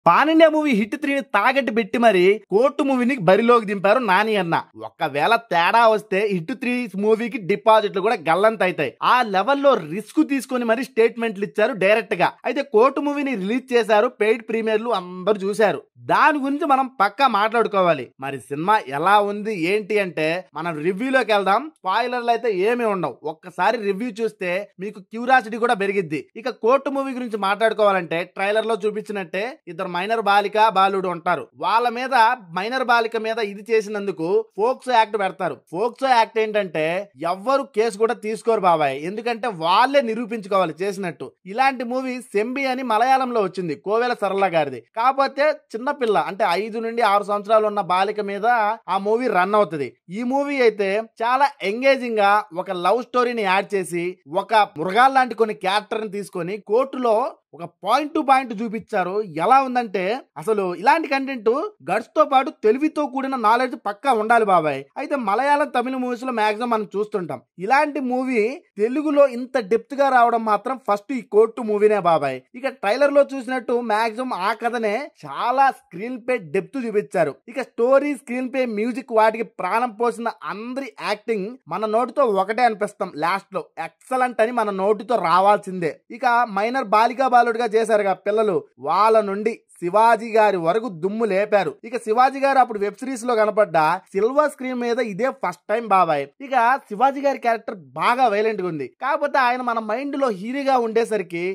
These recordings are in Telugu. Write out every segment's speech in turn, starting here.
పాన్ ఇండియా మూవీ హిట్ 3ని తాగట్టు పెట్టి మరి కోర్టు మూవీని బరిలోకి దింపారు నాని అన్న. ఒకవేళ తేడా వస్తే హిట్ 3 మూవీకి డిపాజిట్లు కూడా గల్లంత అవుతాయి. ఆ లెవెల్లో రిస్క్ తీసుకొని మరి స్టేట్మెంట్లు ఇచ్చారు డైరెక్ట్ గా. అయితే కోర్టు మూవీని రిలీజ్ చేశారు, పెయిడ్ ప్రీమియర్లు అందరూ చూశారు. దాని గురించి మనం పక్కా మాట్లాడుకోవాలి. మరి సినిమా ఎలా ఉంది ఏంటి అంటే మనం రివ్యూలోకి వెళ్దాం. స్పాయిలర్లు అయితే ఏమీ ఉండవు. ఒక్కసారి రివ్యూ చూస్తే మీకు క్యూరియాసిటీ కూడా పెరిగిద్ది. ఇక కోర్టు మూవీ గురించి మాట్లాడుకోవాలంటే ట్రైలర్ లో చూపించినట్టే ఇద్దరు మైనర్ బాలిక బాలుడు ఉంటారు. వాళ్ళ మీద మైనర్ బాలిక మీద ఇది చేసినందుకు ఫోక్సో యాక్ట్ పెడతారు. ఫోక్సో యాక్ట్ ఏంటంటే ఎవ్వరు కేసు కూడా తీసుకోరు బాబాయ్, ఎందుకంటే వాళ్ళే నిరూపించుకోవాలి చేసినట్టు. ఇలాంటి మూవీ సెంబి అని మలయాళంలో వచ్చింది, కోవెల సరళ గారిది. కాకపోతే చిన్నపిల్ల అంటే 5 నుండి 6 సంవత్సరాలు ఉన్న బాలిక మీద ఆ మూవీ రన్ అవుతుంది. ఈ మూవీ అయితే చాలా ఎంగేజింగ్ గా ఒక లవ్ స్టోరీని యాడ్ చేసి ఒక మృగాల్ లాంటి కొన్ని క్యారెక్టర్ ని తీసుకొని కోర్టులో ఒక పాయింట్ టు పాయింట్ చూపించారు. ఎలా ఉందంటే అసలు ఇలాంటి కంటెంట్ గట్స్ తో పాటు తెలివితో కూడిన నాలెడ్జ్ పక్కా ఉండాలి బాబాయ్. అయితే మలయాళం తమిళ మూవీస్ లో మాక్సిమం మనం చూస్తుంటాం. ఇలాంటి మూవీ తెలుగులో ఇంత డెప్త్ గా రావడం మాత్రం ఫస్ట్ ఈ కోర్టు మూవీనే బాబాయ్. ఇక ట్రైలర్ లో చూసినట్టు మాక్సిమం ఆ కథనే చాలా స్క్రీన్ పే డెప్త్ చూపించారు. ఇక స్టోరీ, స్క్రీన్ పే, మ్యూజిక్ వాటికి ప్రాణం పోసిన అందరి యాక్టింగ్ మన నోటితో ఒకటే అనిపిస్తాం. లాస్ట్ లో ఎక్సలెంట్ అని మన నోటితో రావాల్సిందే. ఇక మైనర్ బాలికా బాలుడిగా చేశారుగా పిల్లలు, వాళ్ళ నుండి శివాజీ గారి వరకు దుమ్ము లేపారు. ఇక శివాజీ గారు అప్పుడు వెబ్ సిరీస్ లో కనపడ్డ సిల్వర్ స్క్రీన్ మీద ఇదే ఫస్ట్ టైం బాబాయ్. ఇక శివాజీ గారి క్యారెక్టర్ బాగా వైలెంట్ గా ఉంది. కాకపోతే ఆయన మన మైండ్ లో హీరోగా ఉండేసరికి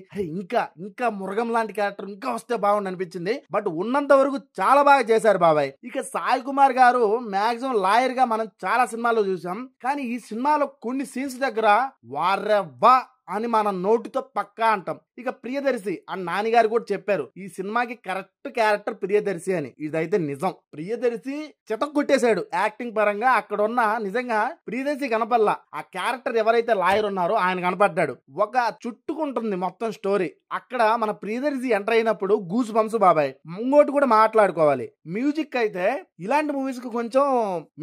ఇంకా మృగం లాంటి క్యారెక్టర్ ఇంకా వస్తే బాగుండు అనిపించింది. బట్ ఉన్నంత వరకు చాలా బాగా చేశారు బాబాయ్. ఇక సాయి కుమార్ గారు మాక్సిమం లాయర్ గా మనం చాలా సినిమాల్లో చూసాం. కానీ ఈ సినిమాలో కొన్ని సీన్స్ దగ్గర వారెవ్వా అని మన నోటితో పక్కా అంటాం. ఇక ప్రియదర్శి అని నాన్నగారు కూడా చెప్పారు, ఈ సినిమాకి కరెక్ట్ క్యారెక్టర్ ప్రియదర్శి అని. ఇదైతే నిజం. ప్రియదర్శి చితక్ కొట్టేశాడు యాక్టింగ్ పరంగా. అక్కడ ఉన్న నిజంగా ప్రియదర్శి కనపల్లా, ఆ క్యారెక్టర్ ఎవరైతే లాయర్ ఉన్నారో ఆయన కనపడ్డాడు. ఒక చుట్టుకుంటుంది మొత్తం స్టోరీ. అక్కడ మన ప్రియదర్శి ఎంటర్ అయినప్పుడు గూస్ బంప్స్ బాబాయ్. ఇంకోటి కూడా మాట్లాడుకోవాలి, మ్యూజిక్ అయితే ఇలాంటి మూవీస్ కి కొంచెం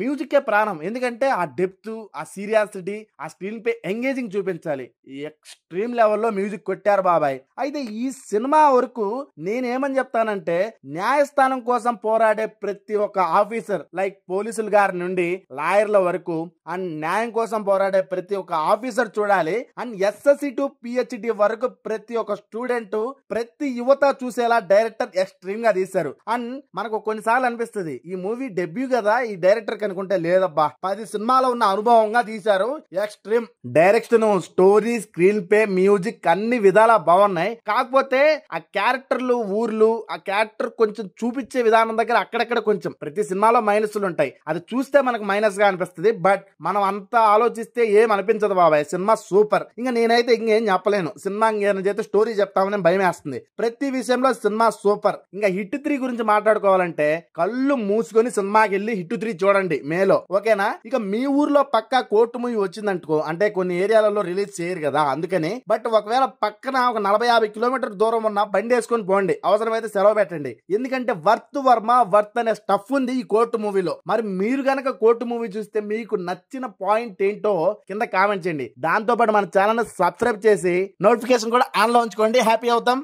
మ్యూజిక్ ప్రాణం. ఎందుకంటే ఆ డెప్త్, ఆ సీరియాసిటీ, ఆ స్క్రీన్ పే ఎంగేజింగ్ చూపించాలి. ఎక్స్ట్రీమ్ లెవెల్లో మ్యూజిక్ కొట్టారు బాబాయ్. అయితే ఈ సినిమా వరకు నేనేమని చెప్తానంటే న్యాయస్థానం కోసం పోరాడే ప్రతి ఒక్క ఆఫీసర్, లైక్ పోలీసుల గారి నుండి లాయర్ల వరకు అండ్ న్యాయం కోసం పోరాడే ప్రతి ఒక్క ఆఫీసర్ చూడాలి. అండ్ ఎస్ఎస్సి టు పిహెచ్డి వరకు ప్రతి ఒక్క స్టూడెంట్, ప్రతి యువత చూసేలా డైరెక్టర్ ఎక్స్ట్రీమ్ గా తీశారు. అండ్ మనకు కొన్నిసార్లు అనిపిస్తుంది ఈ మూవీ డెబ్యూ కదా ఈ డైరెక్టర్ కనుకుంటే, లేదబ్బా 10 సినిమాలో ఉన్న అనుభవంగా తీశారు. Extreme direction, story, screen pay, music అన్ని విధాలా బాగున్నాయి. కాకపోతే ఆ క్యారెక్టర్లు, ఊర్లు, ఆ క్యారెక్టర్ కొంచెం చూపించే విధానం దగ్గర అక్కడక్కడ కొంచెం ప్రతి సినిమాలో మైనస్లు ఉంటాయి. అది చూస్తే మనకు మైనస్ గా అనిపిస్తుంది. బట్ మనం అంతా ఆలోచిస్తే ఏం అనిపించదు బాబాయ్. Cinema super. ఇంకా నేనైతే ఇంకేం చెప్పలేను. సినిమా ఇంకేమైనా చేస్తే స్టోరీ చెప్తామని భయం వేస్తుంది. ప్రతి విషయంలో సినిమా సూపర్. ఇంకా హిట్ 3 గురించి మాట్లాడుకోవాలంటే కళ్ళు మూసుకొని సినిమాకి వెళ్ళి హిట్ 3 చూడండి మేలో, ఓకేనా? ఇక మీ ఊర్లో పక్కా కోర్టు మూవీ వచ్చిందనుకో, అంటే కొన్ని ఏరియాలలో రిలీజ్ చేయరు కదా అందుకని. బట్ ఒకవేళ పక్కన ఒక 40-50 కిలోమీటర్ దూరం ఉన్న బండి వేసుకొని పోండి, అవసరమైతే సెలవు పెట్టండి. ఎందుకంటే వర్త్ అనే స్టఫ్ ఉంది ఈ కోర్టు మూవీలో. మరి మీరు గనక కోర్టు మూవీ చూస్తే మీకు నచ్చిన పాయింట్ ఏంటో కింద కామెంట్ చేయండి. దాంతో పాటు మన ఛానల్ సబ్స్క్రైబ్ చేసి నోటిఫికేషన్ కూడా ఆన్ లో ఉంచుకోండి. హ్యాపీ అవుతాం.